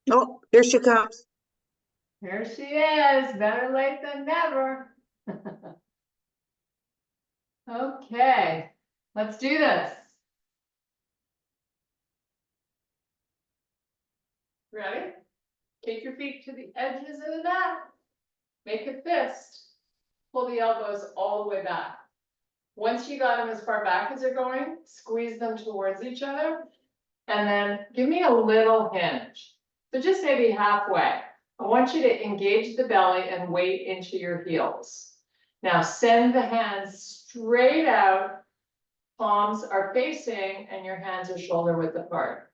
Oh, here she comes. Here she is, better late than never. Okay, let's do this. Ready? Take your feet to the edges of the mat. Make a fist. Pull the elbows all the way back. Once you got them as far back as they're going, squeeze them towards each other. And then give me a little hinge. So just maybe halfway. I want you to engage the belly and weight into your heels. Now send the hands straight out. Palms are facing and your hands are shoulder width apart.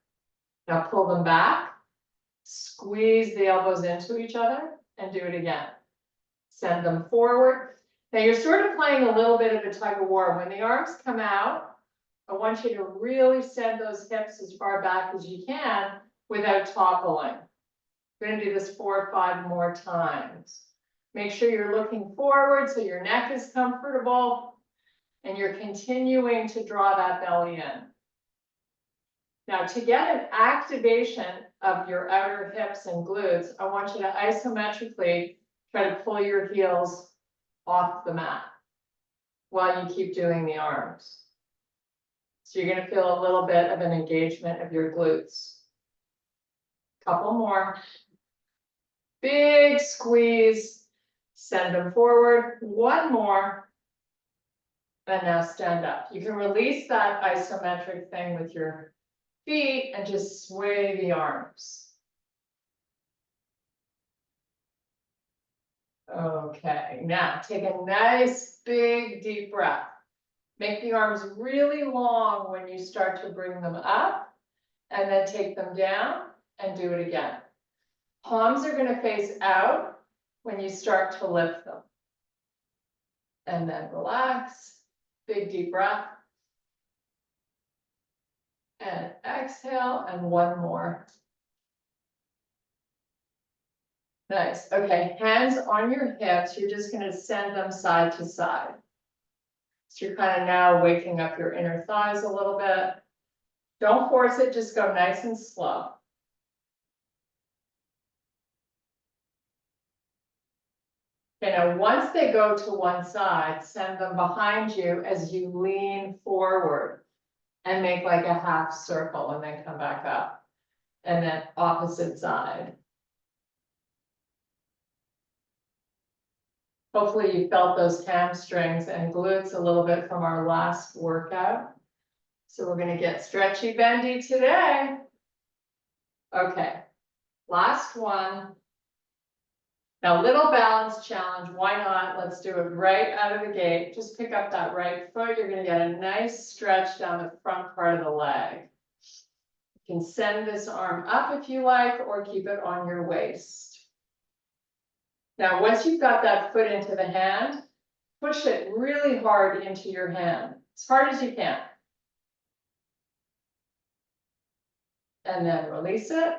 Now pull them back. Squeeze the elbows into each other and do it again. Send them forward. Now you're sort of playing a little bit of a tug of war. When the arms come out, I want you to really send those hips as far back as you can without toppling. We're going to do this 4 or 5 more times. Make sure you're looking forward so your neck is comfortable and you're continuing to draw that belly in. Now, to get an activation of your outer hips and glutes, I want you to isometrically try to pull your heels off the mat while you keep doing the arms. So you're going to feel a little bit of an engagement of your glutes. Couple more. Big squeeze. Send them forward. One more. And now stand up. You can release that isometric thing with your feet and just sway the arms. Okay, now take a nice big deep breath. Make the arms really long when you start to bring them up, and then take them down and do it again. Palms are going to face out when you start to lift them. And then relax, big deep breath. And exhale, and one more. Nice. Okay, hands on your hips. You're just going to send them side to side. So you're kind of now waking up your inner thighs a little bit. Don't force it, just go nice and slow. Okay, now once they go to one side, send them behind you as you lean forward and make like a half circle and then come back up. And then opposite side. Hopefully you felt those hamstrings and glutes a little bit from our last workout. So we're going to get stretchy bendy today. Okay, last one. Now, little balance challenge. Why not? Let's do it right out of the gate. Just pick up that right foot. You're going to get a nice stretch down the front part of the leg. You can send this arm up if you like, or keep it on your waist. Now, once you've got that foot into the hand, push it really hard into your hand, as hard as you can. And then release it.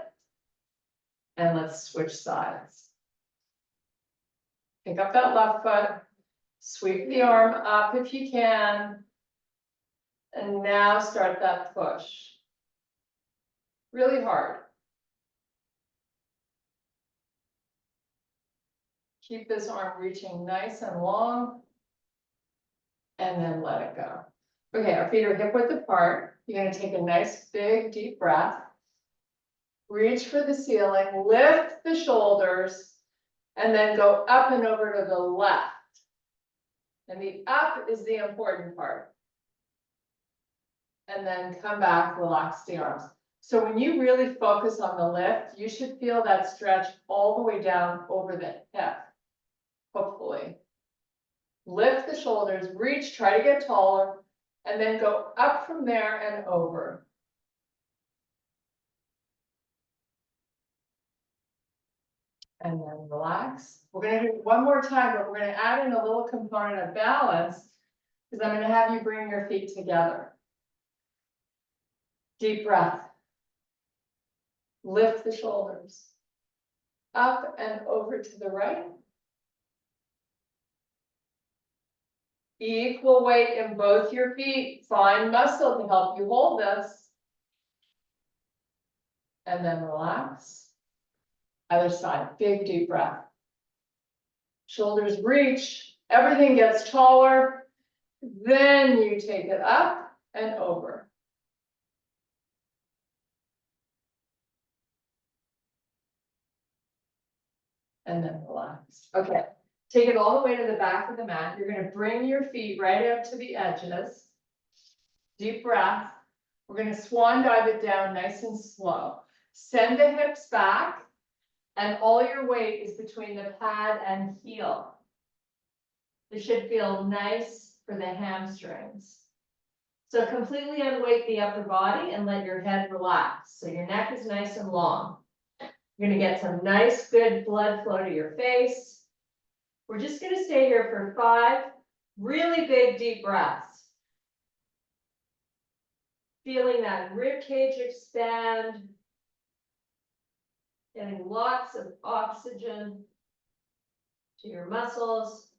And let's switch sides. Pick up that left foot, sweep the arm up if you can. And now start that push. Really hard. Keep this arm reaching nice and long. And then let it go. Okay, our feet are hip width apart. You're going to take a nice big deep breath. Reach for the ceiling, lift the shoulders, and then go up and over to the left. And the up is the important part. And then come back, relax the arms. So when you really focus on the lift, you should feel that stretch all the way down over the hip, hopefully. Lift the shoulders, reach, try to get taller, and then go up from there and over. And then relax. We're going to do it one more time, but we're going to add in a little component of balance because I'm going to have you bring your feet together. Deep breath. Lift the shoulders. Up and over to the right. Equal weight in both your feet. Find muscle to help you hold this. And then relax. Other side, big deep breath. Shoulders reach, everything gets taller. Then you take it up and over. And then relax. Okay, take it all the way to the back of the mat. You're gonna bring your feet right up to the edges. Deep breath. We're gonna swan dive it down nice and slow. Send the hips back, and all your weight is between the pad and heel. This should feel nice for the hamstrings. So completely unweight the upper body and let your head relax. So your neck is nice and long. You're gonna get some nice, good blood flow to your face. We're just gonna stay here for 5 really big, deep breaths. Feeling that rib cage expand. Getting lots of oxygen to your muscles.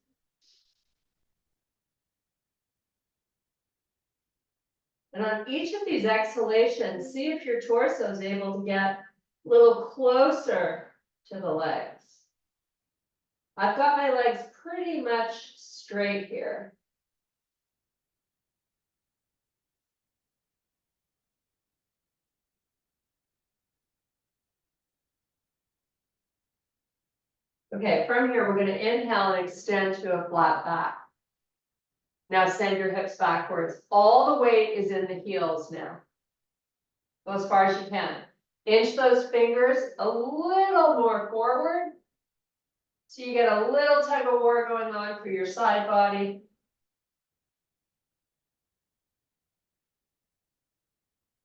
And on each of these exhalations, see if your torso is able to get a little closer to the legs. I've got my legs pretty much straight here. Okay, from here, we're going to inhale and extend to a flat back. Now send your hips backwards. All the weight is in the heels now. Go as far as you can. Inch those fingers a little more forward. So you get a little tug of war going on for your side body.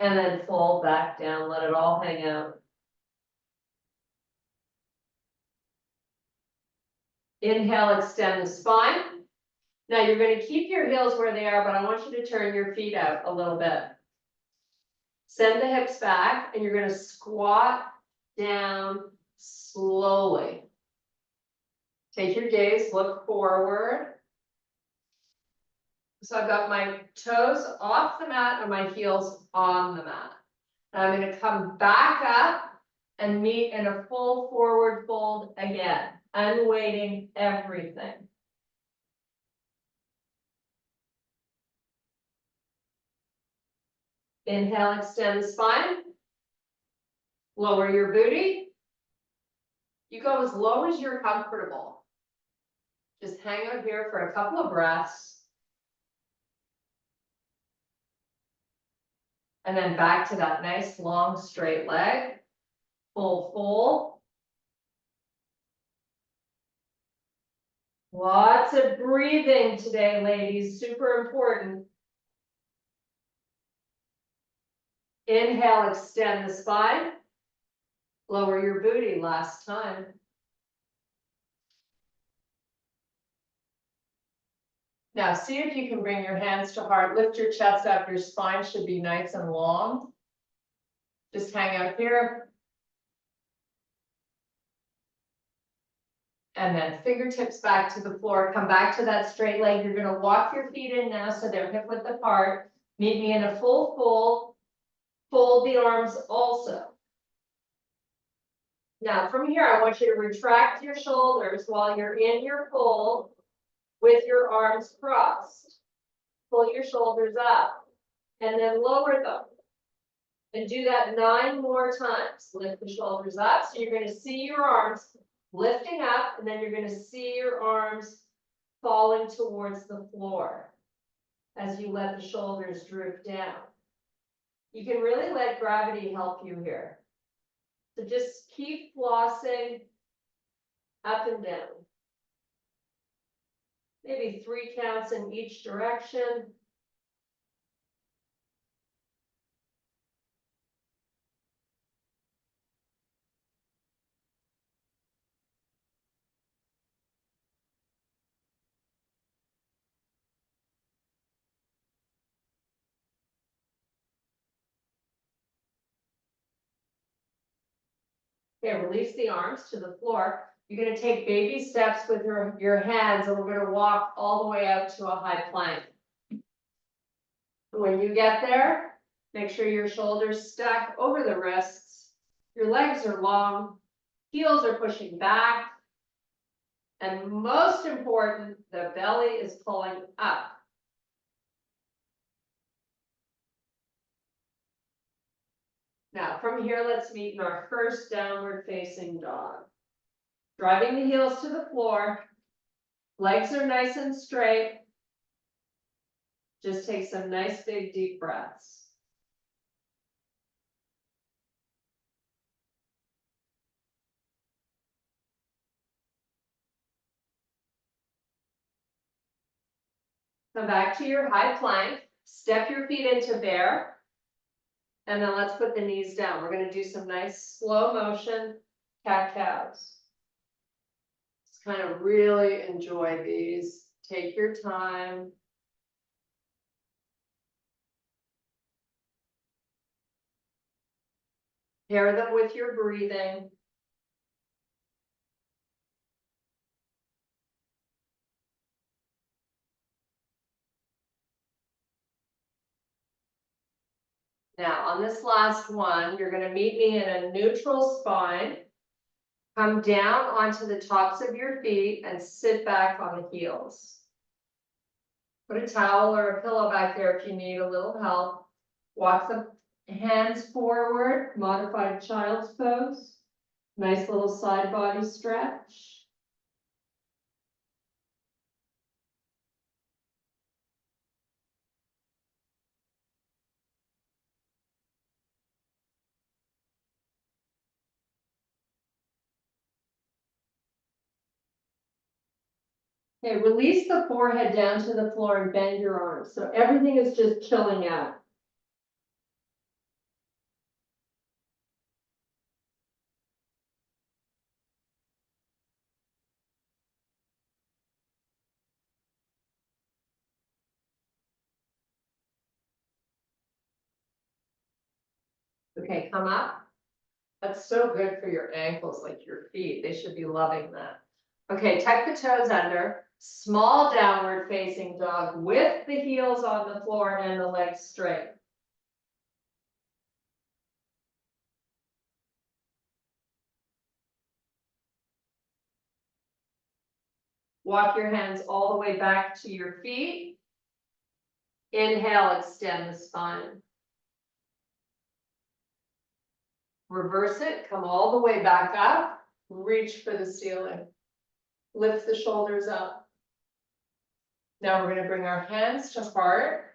And then fold back down, let it all hang out. Inhale, extend the spine. Now you're going to keep your heels where they are, but I want you to turn your feet out a little bit. Send the hips back, and you're going to squat down slowly. Take your gaze, look forward. So I've got my toes off the mat and my heels on the mat. And I'm going to come back up and meet in a full forward fold again, unweighting everything. Inhale, extend the spine. Lower your booty. You go as low as you're comfortable. Just hang out here for a couple of breaths. And then back to that nice long straight leg. Full fold. Lots of breathing today, ladies. Super important. Inhale, extend the spine. Lower your booty last time. Now see if you can bring your hands to heart. Lift your chest up. Your spine should be nice and long. Just hang out here. And then fingertips back to the floor. Come back to that straight leg. You're going to walk your feet in now so they're hip width apart. Meet me in a full fold. Fold the arms also. Now from here, I want you to retract your shoulders while you're in your fold with your arms crossed. Pull your shoulders up and then lower them. And do that 9 more times. Lift the shoulders up. So you're going to see your arms lifting up, and then you're going to see your arms falling towards the floor as you let the shoulders droop down. You can really let gravity help you here. So just keep flossing up and down. Maybe 3 counts in each direction. Okay, release the arms to the floor. You're going to take baby steps with your hands, and we're going to walk all the way out to a high plank. When you get there, make sure your shoulders stack over the wrists. Your legs are long. Heels are pushing back. And most important, the belly is pulling up. Now, from here, let's meet in our first downward facing dog. Driving the heels to the floor. Legs are nice and straight. Just take some nice big deep breaths. Come back to your high plank. Step your feet into bear. And then let's put the knees down. We're going to do some nice slow motion cat-cows. Just kind of really enjoy these. Take your time. Pair them with your breathing. Now, on this last one, you're going to meet me in a neutral spine. Come down onto the tops of your feet and sit back on the heels. Put a towel or a pillow back there if you need a little help. Walk the hands forward, modified child's pose. Nice little side body stretch. Okay, release the forehead down to the floor and bend your arms. So everything is just chilling out. Okay, come up. That's so good for your ankles, like your feet. They should be loving that. Okay, tuck the toes under. Small downward facing dog with the heels on the floor and the legs straight. Walk your hands all the way back to your feet. Inhale, extend the spine. Reverse it, come all the way back up. Reach for the ceiling. Lift the shoulders up. Now we're going to bring our hands to heart.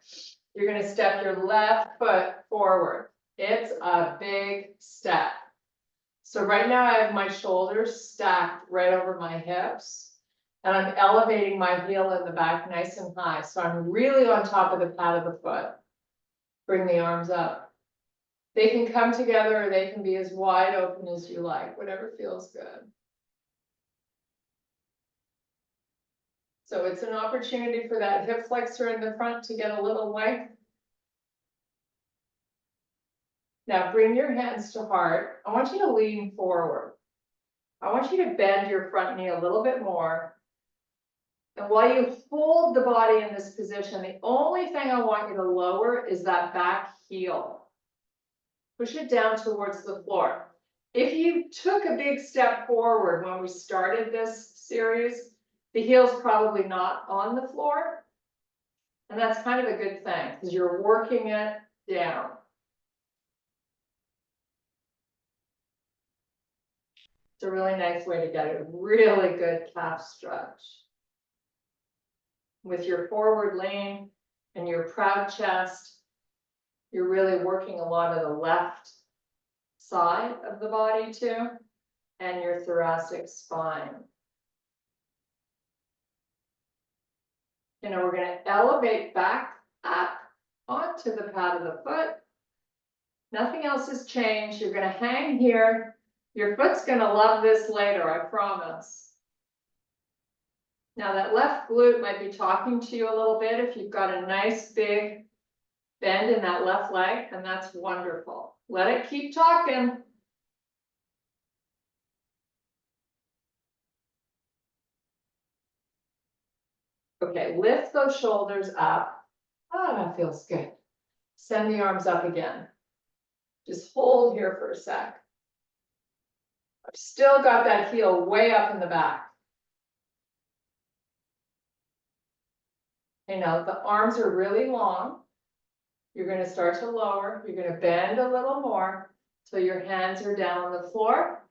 You're going to step your left foot forward. It's a big step. So right now I have my shoulders stacked right over my hips. And I'm elevating my heel in the back nice and high. So I'm really on top of the pad of the foot. Bring the arms up. They can come together or they can be as wide open as you like, whatever feels good. So it's an opportunity for that hip flexor in the front to get a little length. Now bring your hands to heart. I want you to lean forward. I want you to bend your front knee a little bit more. And while you hold the body in this position, the only thing I want you to lower is that back heel. Push it down towards the floor. If you took a big step forward when we started this series, the heel's probably not on the floor. And that's kind of a good thing because you're working it down. It's a really nice way to get a really good calf stretch. With your forward lean and your proud chest, you're really working a lot of the left side of the body too, and your thoracic spine. You know, we're going to elevate back up onto the pad of the foot. Nothing else has changed. You're going to hang here. Your foot's going to love this later, I promise. Now that left glute might be talking to you a little bit if you've got a nice big bend in that left leg, and that's wonderful. Let it keep talking. Okay, lift those shoulders up. Oh, that feels good. Send the arms up again. Just hold here for a sec. I've still got that heel way up in the back. Okay, now the arms are really long. You're gonna start to lower, you're gonna bend a little more, so your hands are down on the floor.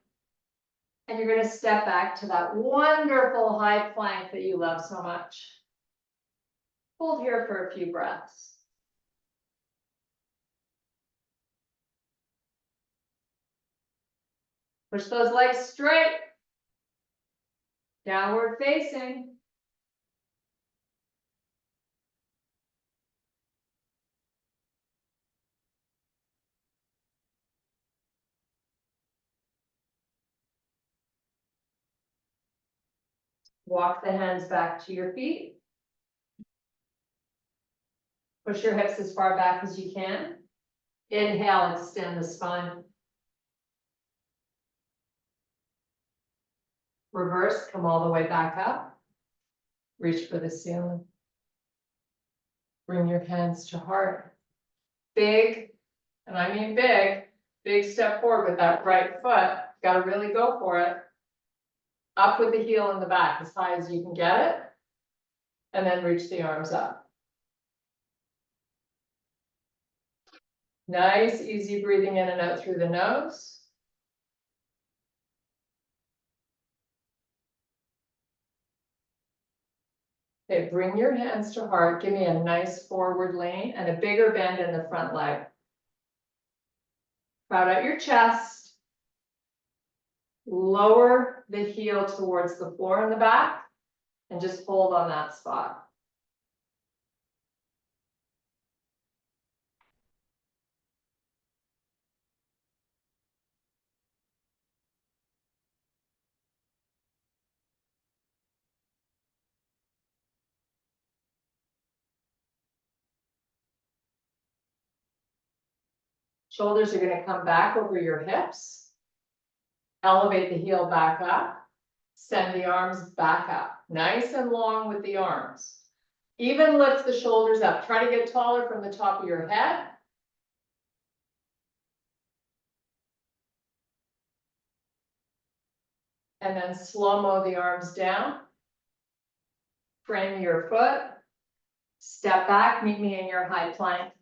And you're gonna step back to that wonderful high plank that you love so much. Hold here for a few breaths. Push those legs straight. Downward facing. Walk the hands back to your feet. Push your hips as far back as you can. Inhale, extend the spine. Reverse, come all the way back up. Reach for the ceiling. Bring your hands to heart. Big, and I mean big step forward with that right foot. Gotta really go for it. Up with the heel in the back as high as you can get it. And then reach the arms up. Nice, easy breathing in and out through the nose. Okay, bring your hands to heart. Give me a nice forward lean and a bigger bend in the front leg. Crowd out your chest. Lower the heel towards the floor in the back and just hold on that spot. Shoulders are going to come back over your hips. Elevate the heel back up. Send the arms back up. Nice and long with the arms. Even lift the shoulders up. Try to get taller from the top of your head. And then slow-mo the arms down. Frame your foot. Step back, meet me in your high plank.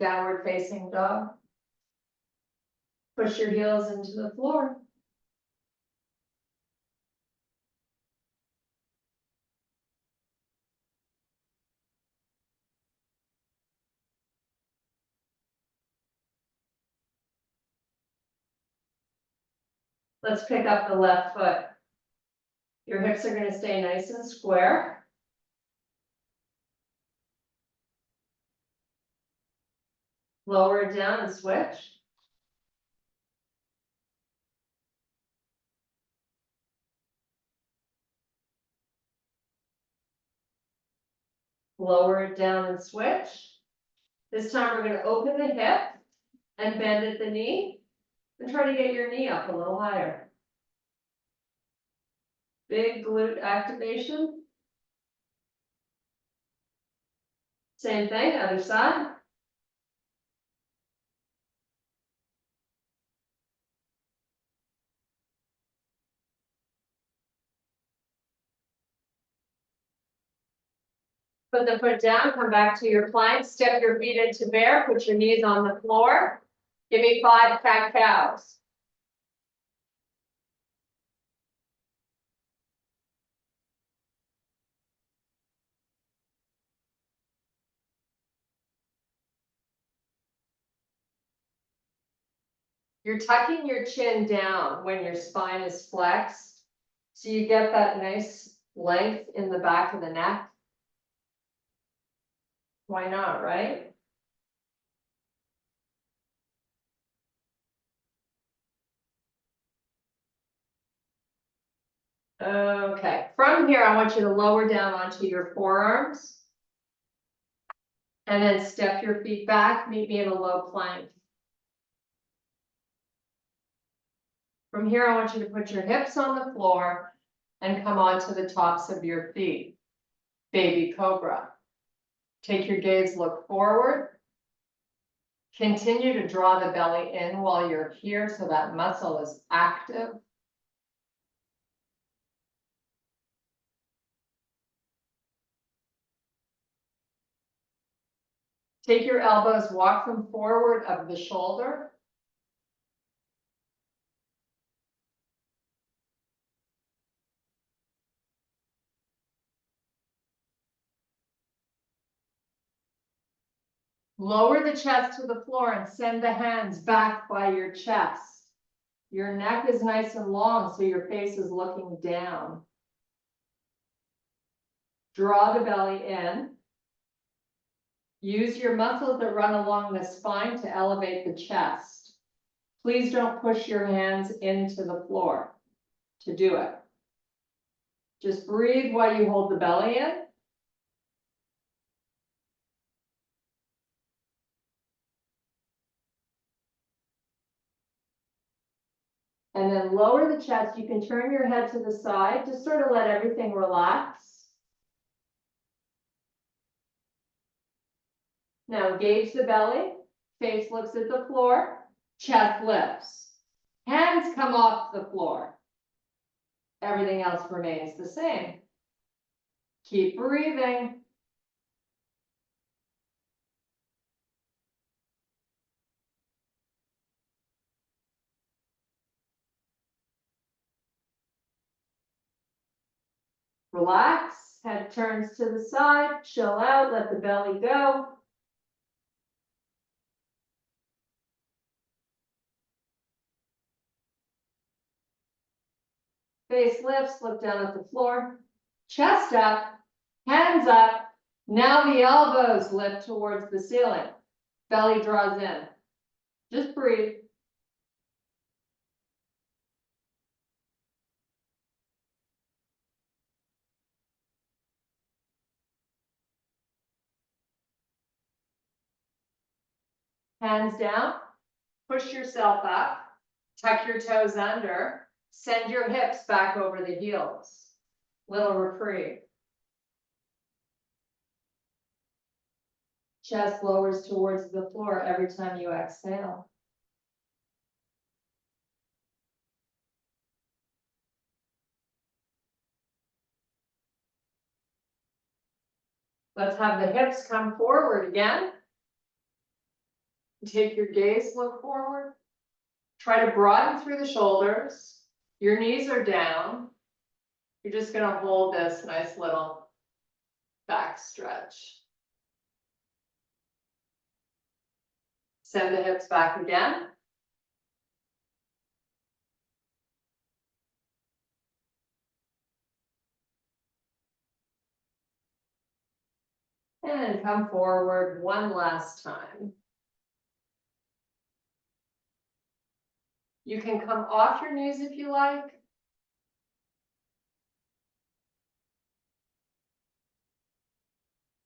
Downward facing dog. Push your heels into the floor. Let's pick up the left foot. Your hips are going to stay nice and square. Lower it down and switch. Lower it down and switch. This time we're going to open the hip and bend at the knee and try to get your knee up a little higher. Big glute activation. Same thing, other side. Put the foot down, come back to your plank, step your feet into bear, put your knees on the floor. Give me 5 cat cows. You're tucking your chin down when your spine is flexed. So you get that nice length in the back of the neck. Why not, right? Okay, from here, I want you to lower down onto your forearms. And then step your feet back, meet me in a low plank. From here, I want you to put your hips on the floor and come onto the tops of your feet. Baby cobra. Take your gaze, look forward. Continue to draw the belly in while you're here so that muscle is active. Take your elbows, walk them forward of the shoulder. Lower the chest to the floor and send the hands back by your chest. Your neck is nice and long, so your face is looking down. Draw the belly in. Use your muscles that run along the spine to elevate the chest. Please don't push your hands into the floor to do it. Just breathe while you hold the belly in. And then lower the chest. You can turn your head to the side, just sort of let everything relax. Now engage the belly, face looks at the floor, chest lifts. Hands come off the floor. Everything else remains the same. Keep breathing. Relax, head turns to the side, chill out, let the belly go. Face lifts, look down at the floor. Chest up, hands up. Now the elbows lift towards the ceiling. Belly draws in. Just breathe. Hands down, push yourself up, tuck your toes under, send your hips back over the heels. Little reprieve. Chest lowers towards the floor every time you exhale. Let's have the hips come forward again. Take your gaze, look forward. Try to broaden through the shoulders. Your knees are down. You're just going to hold this nice little back stretch. Send the hips back again. And come forward one last time. You can come off your knees if you like.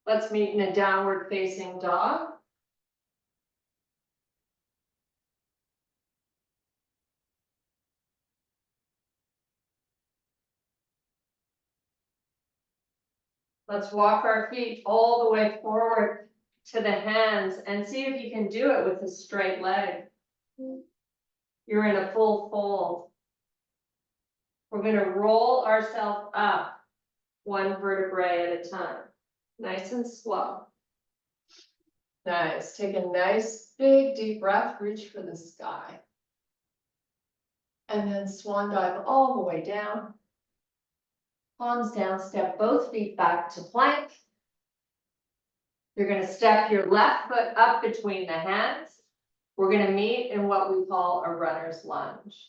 Let's meet in a downward facing dog. Let's walk our feet all the way forward to the hands and see if you can do it with a straight leg. You're in a full fold. We're going to roll ourselves up one vertebrae at a time. Nice and slow. Nice. Take a nice big deep breath, reach for the sky. And then swan dive all the way down. Palms down, step both feet back to plank. You're going to step your left foot up between the hands. We're going to meet in what we call a runner's lunge.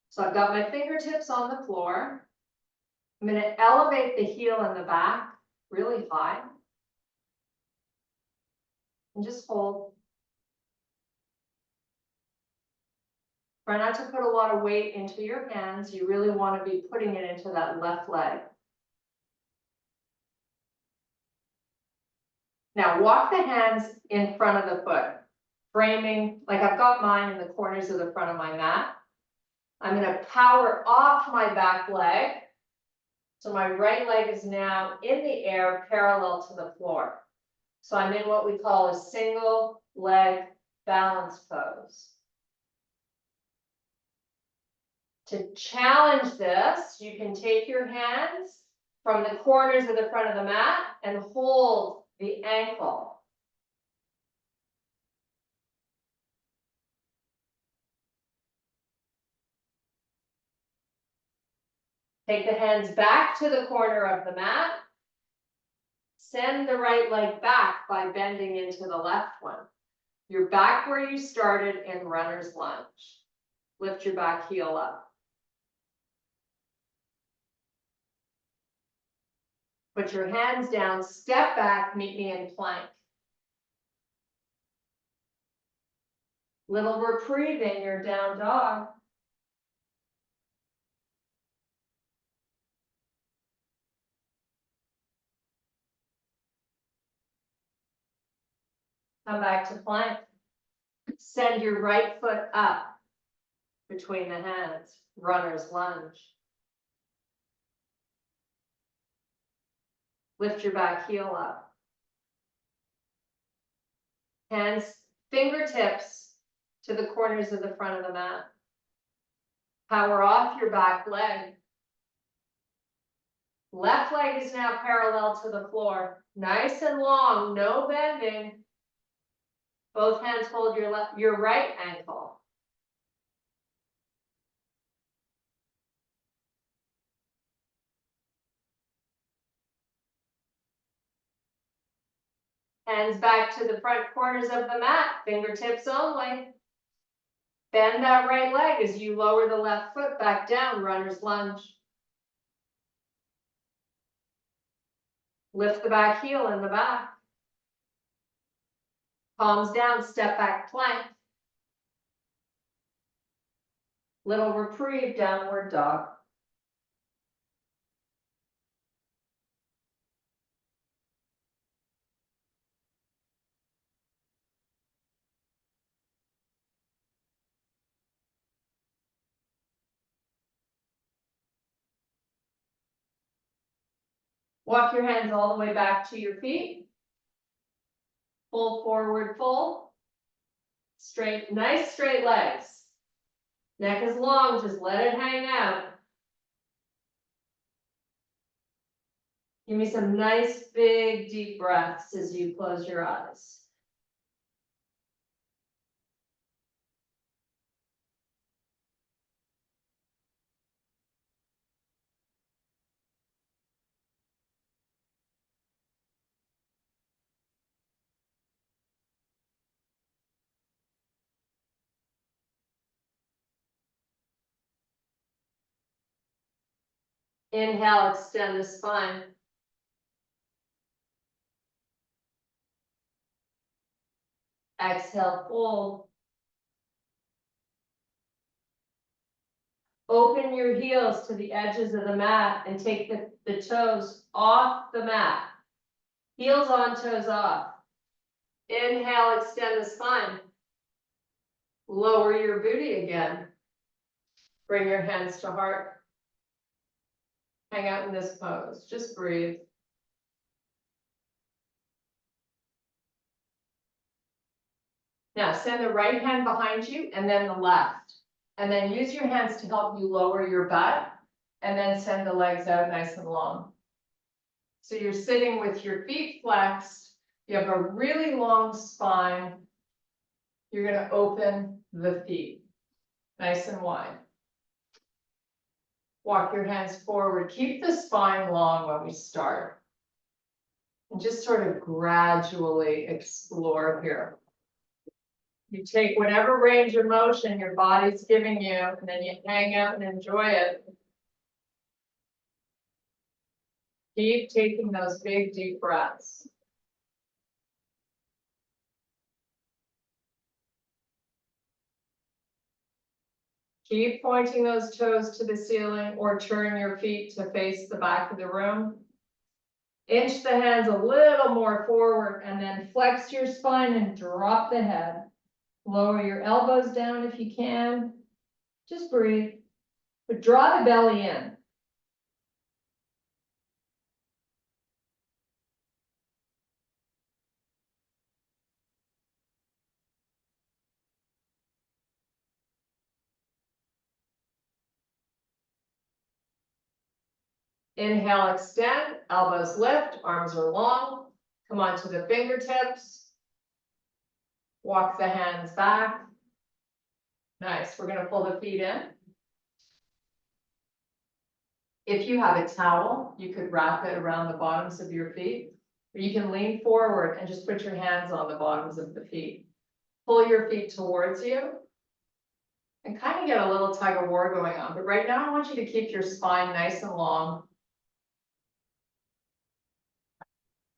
So I've got my fingertips on the floor. I'm going to elevate the heel in the back really high. And just hold. Try not to put a lot of weight into your hands. You really want to be putting it into that left leg. Now walk the hands in front of the foot, framing, like I've got mine in the corners of the front of my mat. I'm going to power off my back leg So my right leg is now in the air parallel to the floor. So I'm in what we call a single leg balance pose. To challenge this, you can take your hands from the corners of the front of the mat and hold the ankle. Take the hands back to the corner of the mat. Send the right leg back by bending into the left one. You're back where you started in runner's lunge. Lift your back heel up. Put your hands down, step back, meet me in plank. Little reprieve in your down dog. Come back to plank. Send your right foot up between the hands, runner's lunge. Lift your back heel up. Hands, fingertips to the corners of the front of the mat. Power off your back leg. Left leg is now parallel to the floor. Nice and long, no bending. Both hands hold your right ankle. Hands back to the front corners of the mat, fingertips only. Bend that right leg as you lower the left foot back down, runner's lunge. Lift the back heel in the back. Palms down, step back plank. Little reprieve, downward dog. Walk your hands all the way back to your feet. Full forward fold. Straight, nice straight legs. Neck is long, just let it hang out. Give me some nice big deep breaths as you close your eyes. Inhale, extend the spine. Exhale, fold. Open your heels to the edges of the mat and take the toes off the mat. Heels on, toes off. Inhale, extend the spine. Lower your booty again. Bring your hands to heart. Hang out in this pose, just breathe. Now send the right hand behind you and then the left. And then use your hands to help you lower your butt and then send the legs out nice and long. So you're sitting with your feet flexed. You have a really long spine. You're going to open the feet nice and wide. Walk your hands forward. Keep the spine long when we start. And just sort of gradually explore here. You take whatever range of motion your body's giving you, and then you hang out and enjoy it. Keep taking those big, deep breaths. Keep pointing those toes to the ceiling or turn your feet to face the back of the room. Inch the hands a little more forward and then flex your spine and drop the head. Lower your elbows down if you can. Just breathe, but draw the belly in. Inhale, extend, elbows lift, arms are long. Come onto the fingertips. Walk the hands back. Nice, we're gonna pull the feet in. If you have a towel, you could wrap it around the bottoms of your feet. Or you can lean forward and just put your hands on the bottoms of the feet. Pull your feet towards you. And kind of get a little tug of war going on. But right now I want you to keep your spine nice and long.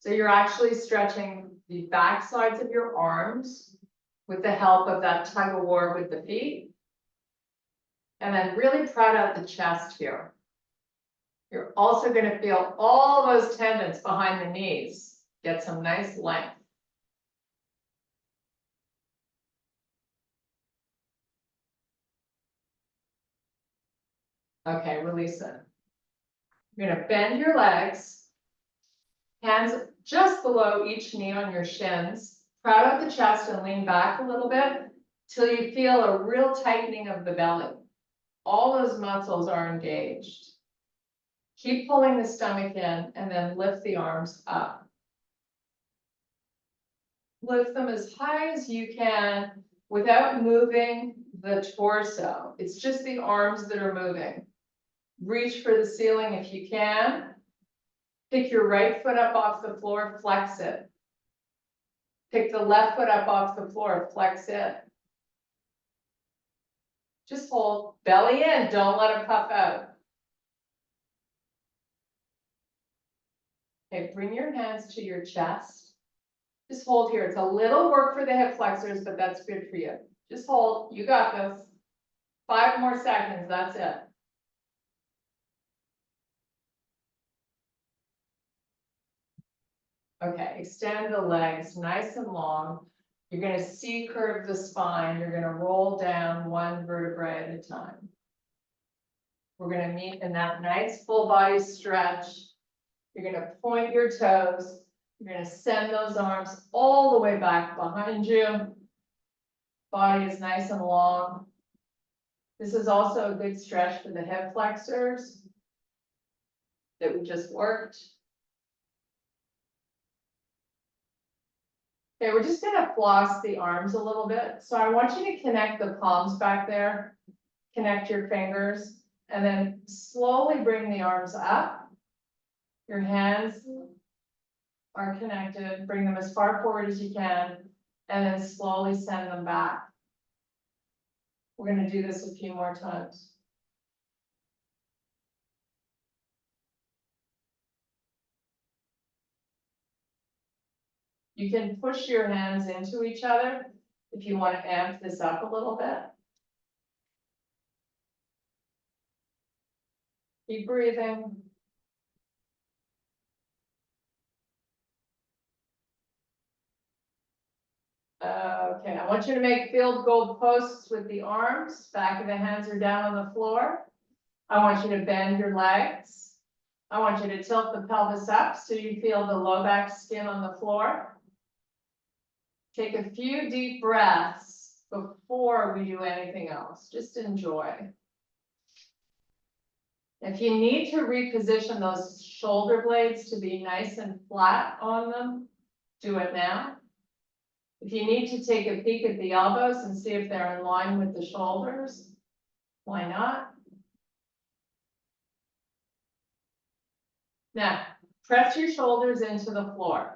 So you're actually stretching the back sides of your arms with the help of that tug of war with the feet. And then really proud out the chest here. You're also going to feel all those tendons behind the knees. Get some nice length. Okay, release it. You're going to bend your legs. Hands just below each knee on your shins. Proud out the chest and lean back a little bit till you feel a real tightening of the belly. All those muscles are engaged. Keep pulling the stomach in and then lift the arms up. Lift them as high as you can without moving the torso. It's just the arms that are moving. Reach for the ceiling if you can. Pick your right foot up off the floor, flex it. Pick the left foot up off the floor, flex it. Just hold, belly in, don't let it puff out. Okay, bring your hands to your chest. Just hold here. It's a little work for the hip flexors, but that's good for you. Just hold, you got this. 5 more seconds, that's it. Okay, extend the legs nice and long. You're going to C-curve the spine. You're going to roll down 1 vertebrae at a time. We're going to meet in that nice full body stretch. You're going to point your toes. You're going to send those arms all the way back behind you. Body is nice and long. This is also a good stretch for the hip flexors that we just worked. Okay, we're just gonna floss the arms a little bit. So I want you to connect the palms back there, connect your fingers, and then slowly bring the arms up. Your hands are connected, bring them as far forward as you can, and then slowly send them back. We're gonna do this a few more times. You can push your hands into each other if you want to amp this up a little bit. Keep breathing. Okay, I want you to make field goal posts with the arms. Back of the hands are down on the floor. I want you to bend your legs. I want you to tilt the pelvis up so you feel the low back skin on the floor. Take a few deep breaths before we do anything else. Just enjoy. If you need to reposition those shoulder blades to be nice and flat on them, do it now. If you need to take a peek at the elbows and see if they're in line with the shoulders, why not? Now, press your shoulders into the floor.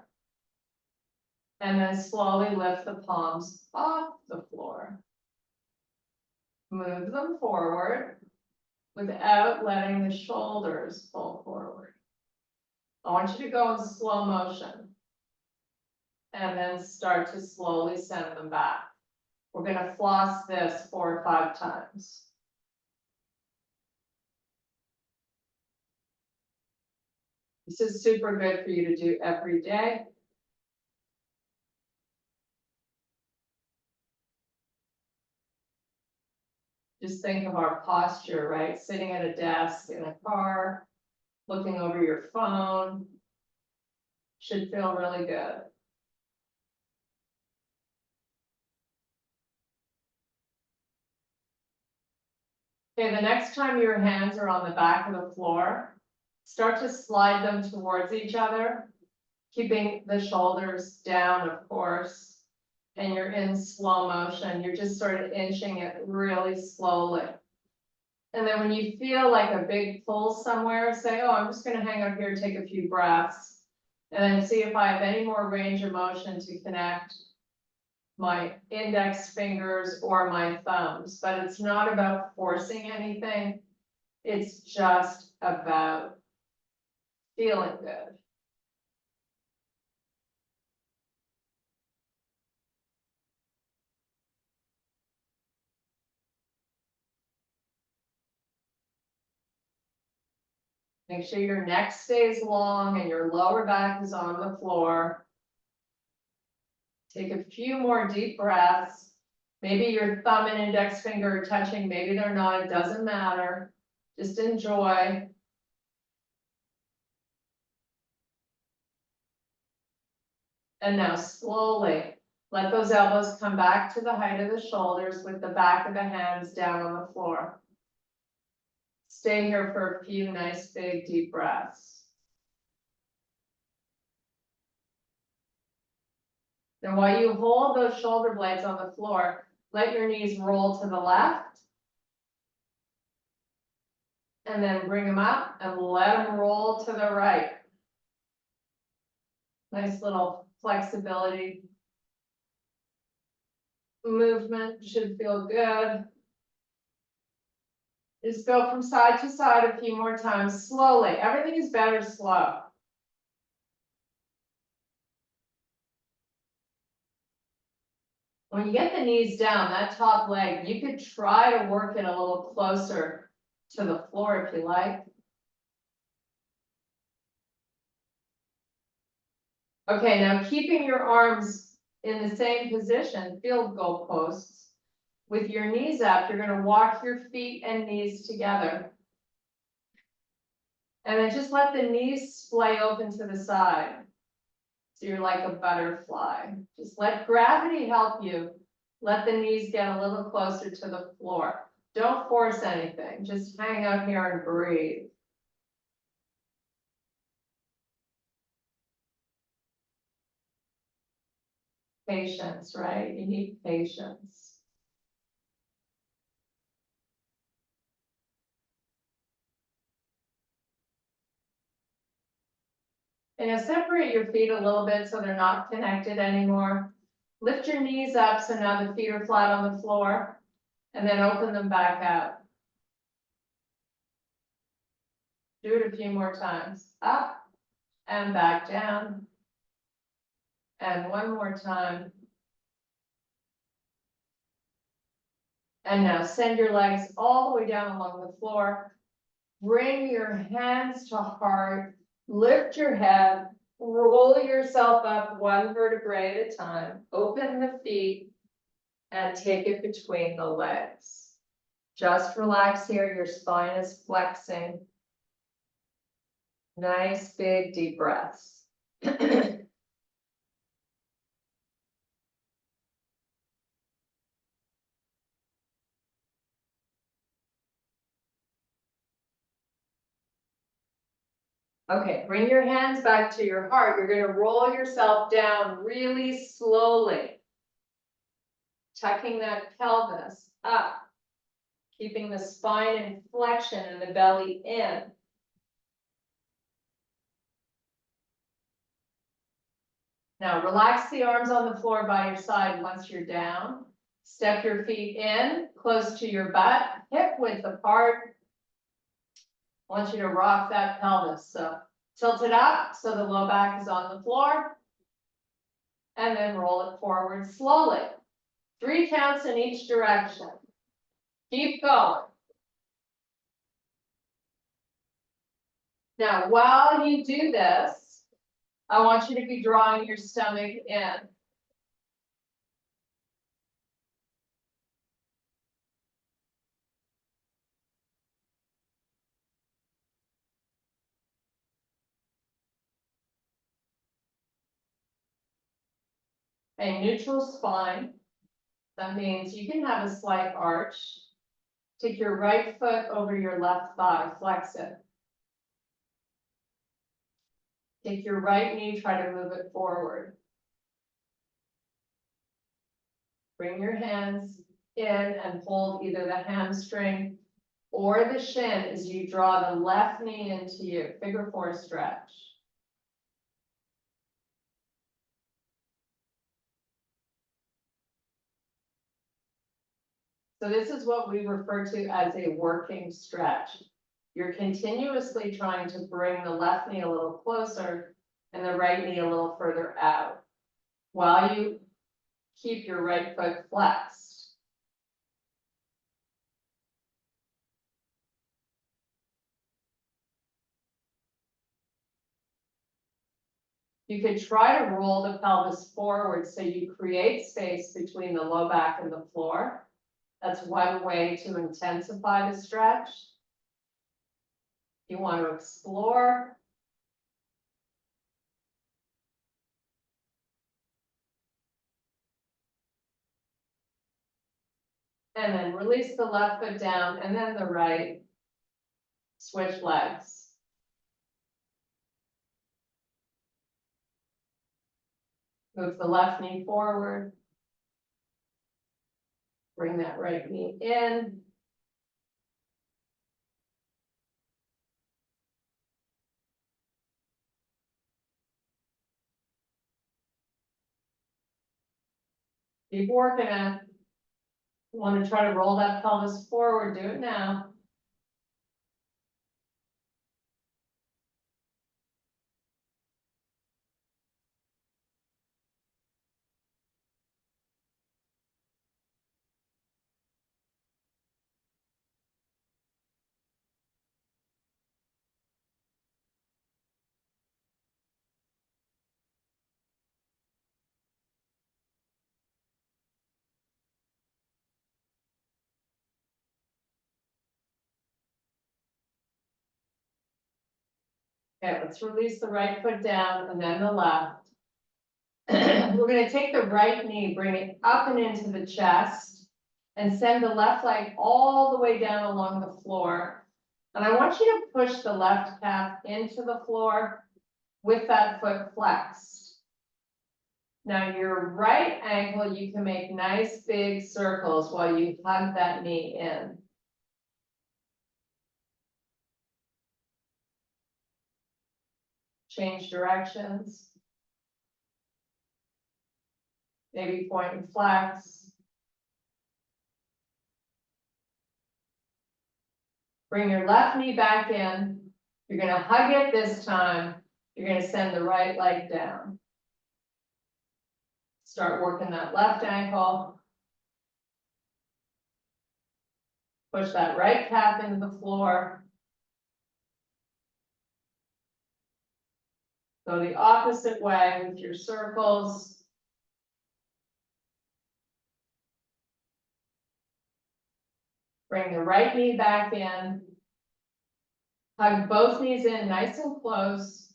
And then slowly lift the palms off the floor. Move them forward without letting the shoulders pull forward. I want you to go in slow motion. And then start to slowly send them back. We're going to floss this 4 or 5 times. This is super good for you to do every day. Just think of our posture, right? Sitting at a desk in a car, looking over your phone. Should feel really good. Okay, the next time your hands are on the back of the floor, Start to slide them towards each other, keeping the shoulders down, of course. And you're in slow motion, you're just sort of inching it really slowly. And then when you feel like a big pull somewhere, say, oh, I'm just gonna hang out here, take a few breaths. And then see if I have any more range of motion to connect my index fingers or my thumbs, but it's not about forcing anything. It's just about feeling good. Make sure your neck stays long and your lower back is on the floor. Take a few more deep breaths. Maybe your thumb and index finger are touching, maybe they're not, it doesn't matter. Just enjoy. And now slowly, let those elbows come back to the height of the shoulders with the back of the hands down on the floor. Stay here for a few nice big deep breaths. Then while you hold those shoulder blades on the floor, let your knees roll to the left. And then bring them up and let them roll to the right. Nice little flexibility. Movement should feel good. Just go from side to side a few more times, slowly. Everything is better slow. When you get the knees down, that top leg, you could try to work it a little closer to the floor if you like. Okay, now keeping your arms in the same position, field goal posts. With your knees up, you're gonna walk your feet and knees together. And then just let the knees splay open to the side. So you're like a butterfly. Just let gravity help you. Let the knees get a little closer to the floor. Don't force anything, just hang out here and breathe. Patience, right? You need patience. And now separate your feet a little bit so they're not connected anymore. Lift your knees up so now the feet are flat on the floor, and then open them back out. Do it a few more times. Up and back down. And one more time. And now send your legs all the way down along the floor. Bring your hands to heart. Lift your head. Roll yourself up one vertebrae at a time. Open the feet and take it between the legs. Just relax here. Your spine is flexing. Nice, big, deep breaths. Okay, bring your hands back to your heart. You're going to roll yourself down really slowly. Tucking that pelvis up. Keeping the spine in flexion and the belly in. Now relax the arms on the floor by your side once you're down. Step your feet in, close to your butt, hip width apart. I want you to rock that pelvis. So tilt it up so the low back is on the floor. And then roll it forward slowly. 3 counts in each direction. Keep going. Now, while you do this, I want you to be drawing your stomach in. A neutral spine. That means you can have a slight arch. Take your right foot over your left thigh, flex it. Take your right knee, try to move it forward. Bring your hands in and hold either the hamstring or the shin as you draw the left knee into you, figure four stretch. So this is what we refer to as a working stretch. You're continuously trying to bring the left knee a little closer and the right knee a little further out, while you keep your right foot flexed. You could try to roll the pelvis forward so you create space between the low back and the floor. That's one way to intensify the stretch. You want to explore. And then release the left foot down and then the right. Switch legs. Move the left knee forward. Bring that right knee in. Keep working it. You want to try to roll that pelvis forward, do it now. Okay, let's release the right foot down and then the left. We're gonna take the right knee, bring it up and into the chest, and send the left leg all the way down along the floor. And I want you to push the left calf into the floor with that foot flexed. Now your right ankle, you can make nice big circles while you hug that knee in. Change directions. Maybe point and flex. Bring your left knee back in. You're gonna hug it this time. You're gonna send the right leg down. Start working that left ankle. Push that right calf into the floor. Go the opposite way with your circles. Bring the right knee back in. Hug both knees in nice and close.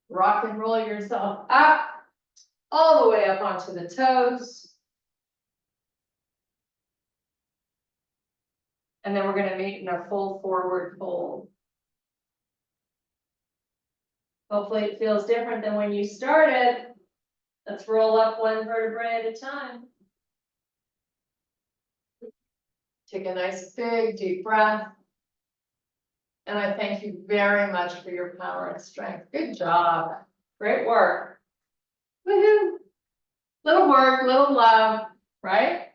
Rock and roll yourself up, all the way up onto the toes. And then we're gonna meet in a full forward fold. Hopefully it feels different than when you started. Let's roll up one vertebrae at a time. Take a nice big deep breath. And I thank you very much for your power and strength. Good job. Great work. Woohoo. Little work, little love, right?